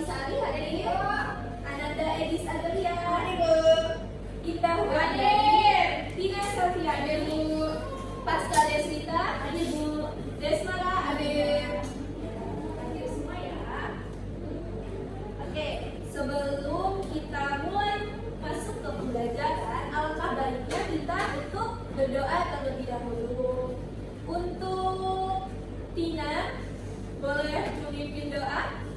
Sari hadir. Ananda Edis Adelia hadir. Indah Hadir. Tina Sofia hadir Bu. Pasca Deswita hadir Bu. Desmara hadir. Hadir semua ya. Oke, sebelum kita mulai masuk ke pembelajaran, alangkah baiknya kita untuk berdoa terlebih dahulu. Untuk Tina, boleh memimpin doa?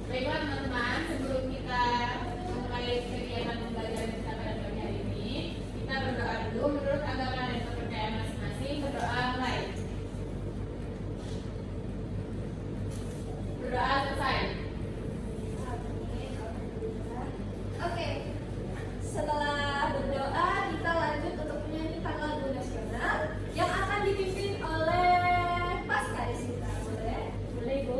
Baiklah teman-teman, sebelum kita memulai kegiatan pembelajaran kita pada pagi hari ini, kita berdoa dulu menurut agama dan kepercayaan masing-masing. Berdoa mulai. Berdoa selesai. Oke, setelah berdoa kita lanjut untuk menyanyikan lagu nasional yang akan dipimpin oleh Pasca Deswita. Boleh? Boleh Bu.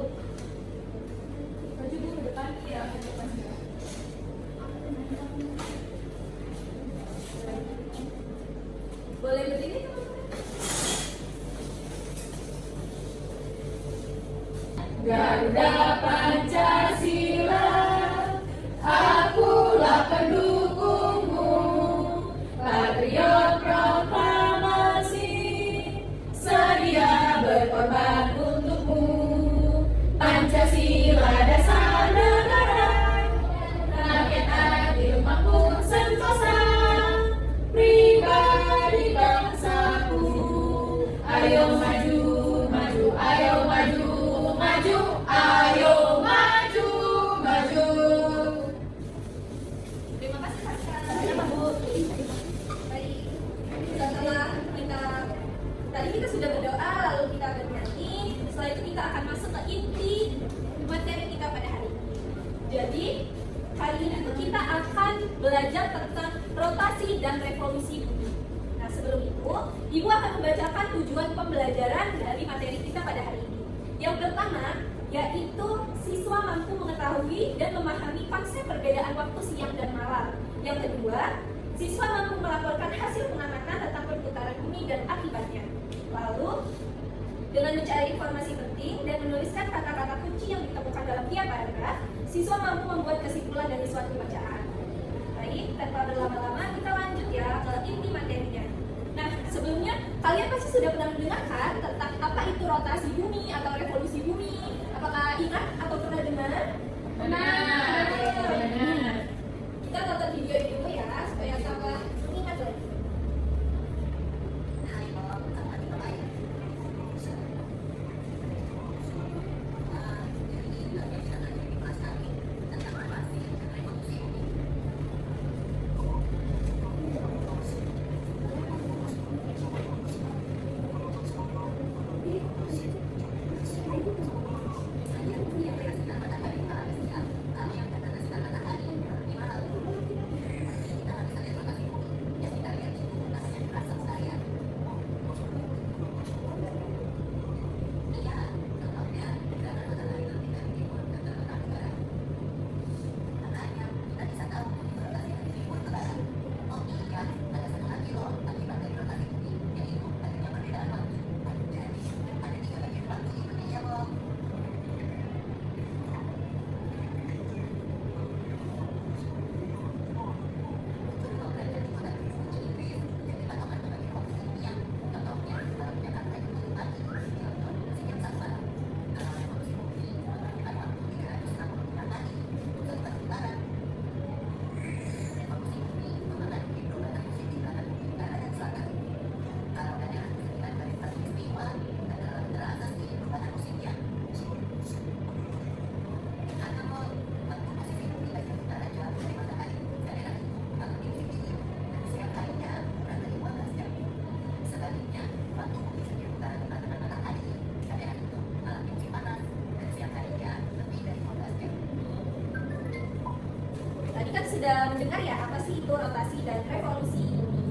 Maju Bu ke depan. Iya, ke depan. Boleh berdiri teman-teman? Garuda Pancasila, akulah pendukungmu, patriot proklamasi, sedia berkorban untukmu. Pancasila dasar negara, rakyat adil makmur sentosa, pribadi bangsaku. Ayo maju, maju, ayo maju, maju, ayo maju, maju. Terima kasih Pasca. Siapa Bu? Baik. Setelah tadi kita sudah berdoa, lalu kita bernyanyi. Setelah itu kita akan masuk ke inti materi kita pada hari ini. Jadi hari ini tuh kita akan belajar tentang rotasi dan revolusi bumi. Nah sebelum itu, Ibu akan membacakan tujuan pembelajaran dari materi kita pada hari ini. Yang pertama, yaitu siswa mampu mengetahui dan memahami konsep perbedaan waktu siang dan malam. Yang kedua, siswa mampu melaporkan hasil pengamatan tentang perputaran bumi dan akibatnya. Lalu, dengan mencari informasi penting dan menuliskan kata-kata kunci yang ditemukan dalam tiap paragraf, siswa mampu membuat kesimpulan dari suatu bacaan. Baik, tanpa berlama-lama kita lanjut ya ke inti materinya. Nah, sebelumnya kalian pasti sudah pernah mendengarkan tentang apa itu rotasi bumi atau revolusi bumi. Apakah ingat atau pernah dengar? Benar. Kita tonton video ini dulu ya supaya tambah ingat lagi. Tadi kan sudah mendengar ya apa sih itu rotasi dan revolusi bumi.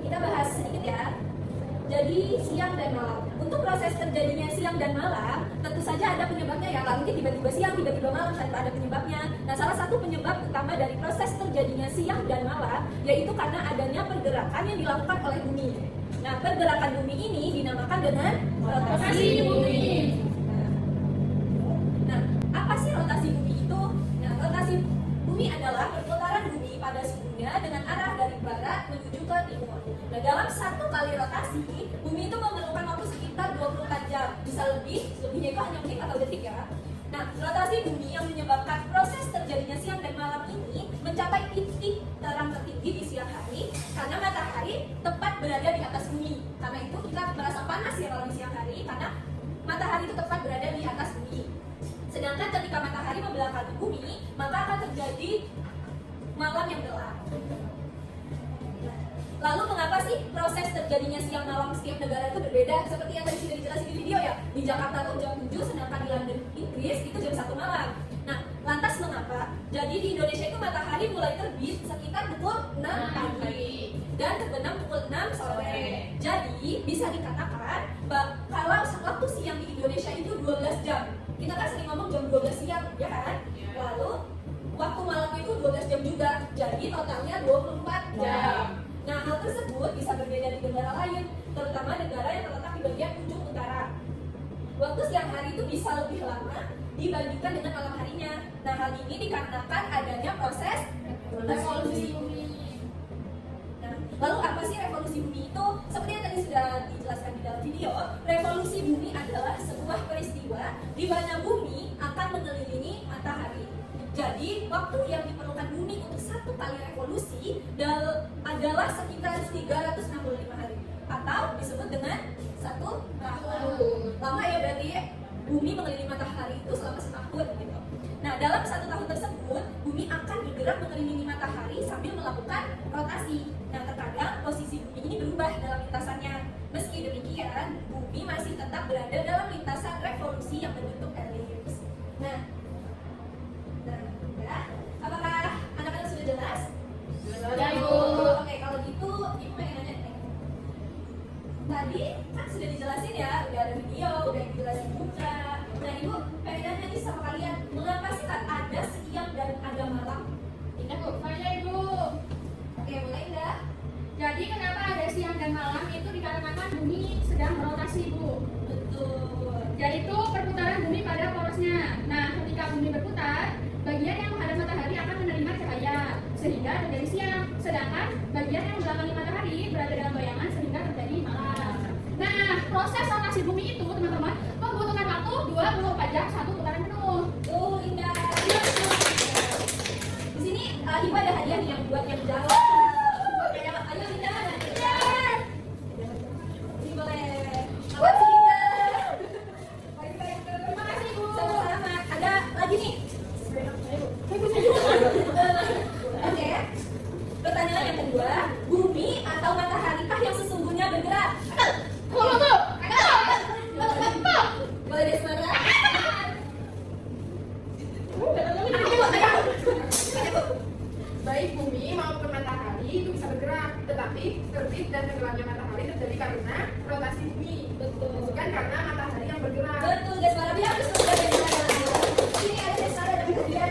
Kita bahas sedikit ya. Jadi siang dan malam. Untuk proses terjadinya siang dan malam, tentu saja ada penyebabnya ya. Nggak mungkin tiba-tiba siang, tiba-tiba malam tanpa ada penyebabnya. Nah, salah satu penyebab utama dari proses terjadinya siang dan malam yaitu karena adanya pergerakan yang dilakukan oleh bumi. Nah, pergerakan bumi ini dinamakan dengan rotasi bumi. Nah, apa sih rotasi bumi ini? menuju ke timur. Nah, dalam satu kali rotasi, bumi itu memerlukan waktu sekitar 24 jam. Bisa lebihnya itu hanya menit atau detik ya. Nah, rotasi bumi yang menyebabkan proses terjadinya siang dan malam ini mencapai titik terang tertinggi di siang hari karena matahari tepat berada di atas bumi. Karena itu kita merasa panas ya kalau di siang hari karena matahari itu tepat berada di atas bumi. Sedangkan ketika matahari membelakangi bumi, maka akan terjadi malam yang gelap. Lalu mengapa sih proses terjadinya siang malam setiap negara itu berbeda? Seperti yang tadi sudah dijelasin di video ya. Di Jakarta itu jam 7, sedangkan di London, Inggris itu jam 1 malam. Nah, lantas mengapa? Jadi di Indonesia itu matahari mulai terbit sekitar pukul 6 pagi dan terbenam pukul 6 sore. Jadi bisa dikatakan kalau waktu siang di Indonesia itu 12 jam. Kita kan sering ngomong jam 12 siang, ya kan? Lalu waktu malam itu 12 jam juga. Jadi totalnya 24 jam. Nah, hal tersebut bisa berbeda di negara lain, terutama negara yang terletak di bagian ujung utara. Waktu siang hari itu bisa lebih lama dibandingkan dengan malam harinya. Nah, hal ini dikarenakan adanya proses revolusi bumi. Nah, lalu apa sih revolusi bumi itu? Seperti yang tadi sudah dijelaskan di dalam video, revolusi bumi adalah sebuah peristiwa di mana bumi akan mengelilingi matahari. Jadi, waktu yang diperlukan bumi untuk satu kali revolusi adalah sekitar 365 hari atau disebut dengan 1 tahun. Lama ya berarti bumi mengelilingi matahari itu selama setahun gitu. Nah, dalam 1 tahun tersebut, bumi akan bergerak mengelilingi matahari sambil melakukan rotasi. Nah, terkadang posisi bumi ini berubah dalam lintasannya. Meski demikian, bumi masih tetap berada dalam lintasan revolusi yang berbentuk elips. Nah, apakah anak-anak sudah jelas? Ya, Ibu. Oke, kalau gitu Ibu pengen nanya nih. Tadi kan sudah dijelasin ya, udah ada video, udah dijelasin juga. Nah, Ibu pengen nanya nih sama kalian, mengapa sih ada siang dan ada malam? Indah, Bu. Saya, Ibu. Oke, mulai Indah. Jadi kenapa ada siang dan malam itu dikarenakan bumi sedang berotasi, Bu. Betul. Yaitu perputaran bumi pada porosnya. Nah, ketika bumi berputar, bagian yang menghadap matahari akan menerima cahaya sehingga terjadi siang, sedangkan bagian yang membelakangi matahari berada dalam bayangan sehingga terjadi malam. Nah, proses rotasi bumi itu teman-teman membutuhkan waktu 24 jam 1 putaran penuh. Tuh, Indah. Di sini Ibu ada hadiah nih yang buat yang jawab. Ayo Indah. Ini boleh. Apa sih Indah? Baik-baik. Terima kasih, Bu. Sama-sama. Ada lagi nih. Oke. Pertanyaan yang kedua, bumi atau matahari kah yang sesungguhnya bergerak? Boleh Desmara? Baik bumi maupun matahari itu bisa bergerak, tetapi terbit dan tenggelamnya matahari terjadi karena rotasi bumi, bukan karena matahari yang bergerak. Betul Desmara, dia harus sudah Desmara. Ini ada Desmara dan dia.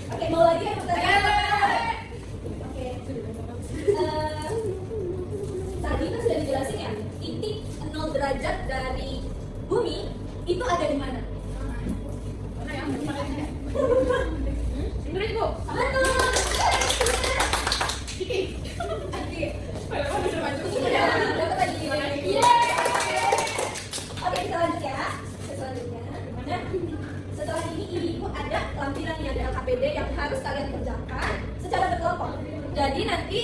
Oke, mau lagi yang pertanyaan? Oke. Tadi kan sudah dijelasin ya, titik 0 derajat dari bumi itu ada di mana? Mana ya? Inggris, Bu. Betul. Kiki. Oke. Oke. Itu udah dapat lagi. Oke, kita lanjut ya. Selanjutnya, nah, setelah ini Ibu ada lampiran yang ada LKPD yang harus kalian kerjakan secara berkelompok. Jadi nanti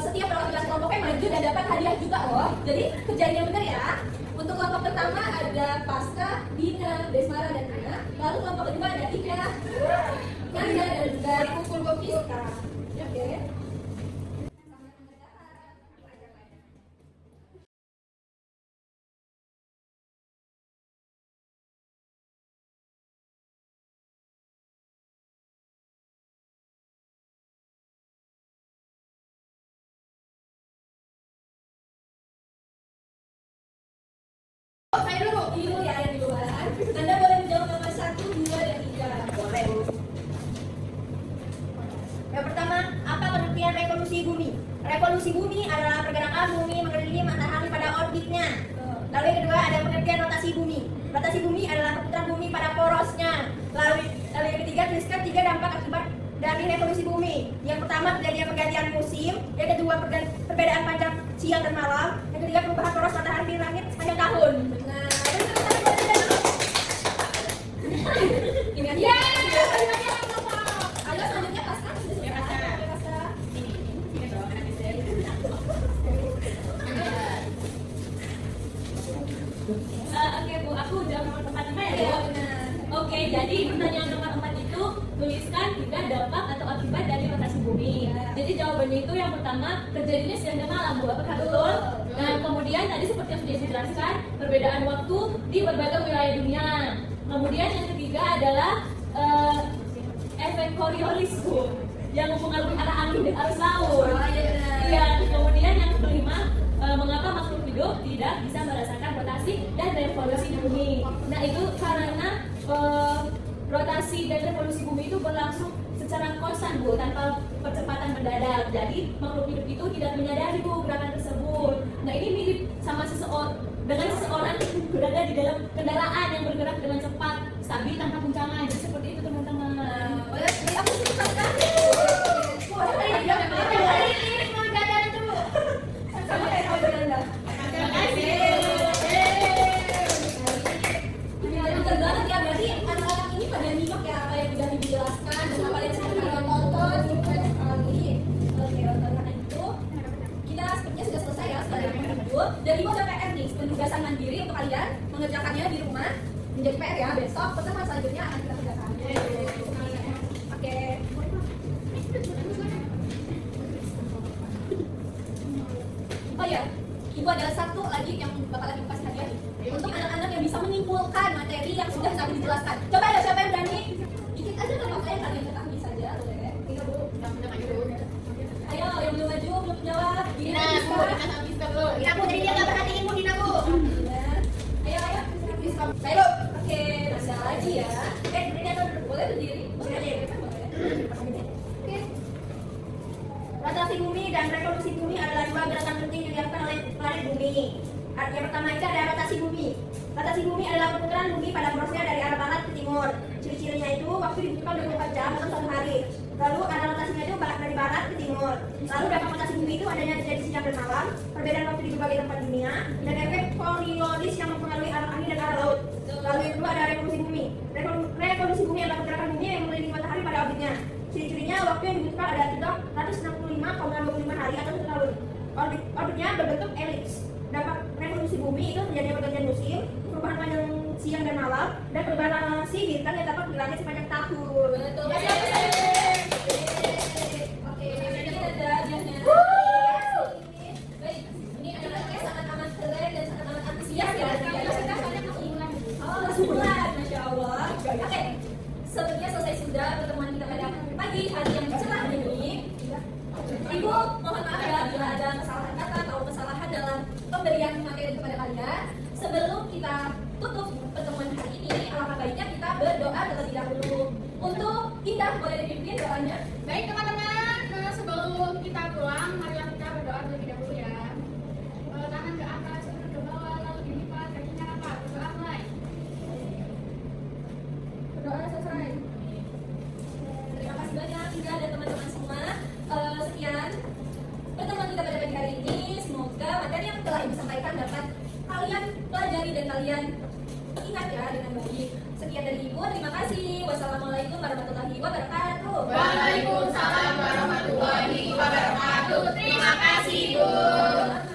setiap perwakilan kelompoknya maju dan dapat hadiah juga loh. Jadi kerjain yang benar ya. Untuk kelompok pertama ada Pasca, Dina, Desmara dan Ana. Lalu kelompok kedua ada Ika, Nanda dan juga Pukul Fiska. Oke. Saya dulu, ini dulu ya yang di luar. Anda boleh menjawab nomor 1, 2, dan 3. Boleh. Yang pertama, apa pengertian revolusi bumi? Revolusi bumi adalah pergerakan bumi mengelilingi matahari pada orbitnya. Lalu yang kedua ada pengertian rotasi bumi. Rotasi bumi adalah perputaran bumi pada porosnya. Lalu yang ketiga, tuliskan 3 dampak akibat dari revolusi bumi. Yang pertama, terjadinya pergantian musim. Yang kedua, perbedaan panjang siang dan malam. Yang ketiga, perubahan poros matahari di langit sepanjang tahun. Nah, ini aja. Ya, Ayo selanjutnya Pasca. Ya, Pasca. Pasca. Ini dong, nanti saya. Oke Bu, aku udah nomor 4 ya Iya, Bu? benar. Oke, jadi pertanyaan nomor 4 itu tuliskan 3 dampak atau akibat dari rotasi bumi. Jadi jawabannya itu yang pertama terjadinya siang dan malam Bu, apakah betul? Nah kemudian tadi seperti yang sudah dijelaskan perbedaan waktu di berbagai wilayah dunia. Kemudian yang ketiga adalah efek Coriolis Bu, yang mempengaruhi arah angin dan arus laut. Oh, iya benar. Iya, kemudian yang kelima mengapa makhluk hidup tidak bisa merasakan rotasi dan revolusi bumi. Nah itu karena rotasi dan revolusi bumi itu berlangsung secara konstan Bu, tanpa percepatan mendadak. Jadi makhluk hidup itu tidak menyadari Bu gerakan tersebut. Nah ini mirip sama dengan seseorang berada di dalam kendaraan yang bergerak dengan cepat, stabil tanpa guncangan. Jadi seperti itu teman-teman. Boleh, aku suka sekali. Terima kasih. Betul banget ya, berarti anak-anak ini pada nyimak ya apa yang udah dijelaskan dan apa yang sudah kalian tonton gitu kan sekali. Oke, karena itu kita sepertinya sudah selesai ya setelah yang kedua. Dan ibu ada PR nih, penugasan mandiri untuk kalian mengerjakannya di rumah menjadi PR ya. Besok pertemuan selanjutnya akan kita kerjakan. Oke. Oh ya, ibu ada satu lagi yang bakalan ibu kasih hadiah nih. Untuk anak-anak yang bisa menyimpulkan materi yang sudah tadi dijelaskan. Coba ya siapa yang berani? Dikit aja nggak apa-apa yang kalian ketahui saja, boleh. Tiga Bu. Ayo, yang belum maju, belum jawab. Gini Nah, Bu, bisa. kita habis dulu. Dina Bu, jadi dia nggak perhatiin Bu, Dina Bu. Benar. Ayo, ayo. Bisa. Ayo. Oke, masih lagi ya. Berdiri atau duduk? Boleh berdiri? Boleh. Oke. Rotasi bumi dan revolusi bumi adalah 2 gerakan penting yang dilakukan oleh planet bumi. Yang pertama itu ada rotasi bumi. Rotasi bumi adalah perputaran bumi pada porosnya dari arah barat ke timur. Ciri-cirinya itu waktu dibutuhkan 24 jam atau 1 hari. Lalu ada rotasinya itu dari barat ke timur. Lalu dampak rotasi bumi itu adanya terjadi siang dan malam, perbedaan waktu di berbagai tempat dunia, dan efek Coriolis yang mempengaruhi arah angin dan arah laut. Lalu yang kedua ada revolusi bumi. Revolusi bumi adalah pergerakan bumi yang mengelilingi matahari pada orbitnya. Ciri-cirinya waktu yang dibutuhkan ada 365,25 hari atau 1 tahun. Orbitnya berbentuk elips. Dampak revolusi bumi itu terjadinya pergantian musim, perubahan panjang siang dan malam, dan perubahan aliransi bintang yang dapat di langit sepanjang tahun. Betul. Oke, ini ada hadiahnya. Baik, ini anak-anaknya sangat amat keren dan sangat amat antusias ya. Oh, sebulan, masya Allah. Oke, sepertinya selesai sudah pertemuan kita pada pagi hari yang cerah ini. Ibu, mohon maaf ya bila ada kesalahan kata atau kesalahan dalam pemberian materi kepada kalian. Sebelum kita tutup pertemuan hari ini, alangkah baiknya kita berdoa terlebih dahulu. Untuk Indah, boleh dipimpin doanya? Baik teman-teman, sebelum kita pulang, marilah kita berdoa terlebih dahulu ya. Tangan ke atas, ke bawah, lalu dilipat, kakinya rapat. Berdoa mulai. Berdoa selesai. Terima kasih banyak Indah dan teman-teman semua. Sekian pertemuan kita pada pagi hari ini. Semoga materi yang telah Ibu sampaikan dapat kalian pelajari dan kalian ingat ya dengan baik. Sekian dari Ibu, terima kasih. Wassalamualaikum warahmatullahi wabarakatuh. Waalaikumsalam warahmatullahi wabarakatuh. Terima kasih, Bu.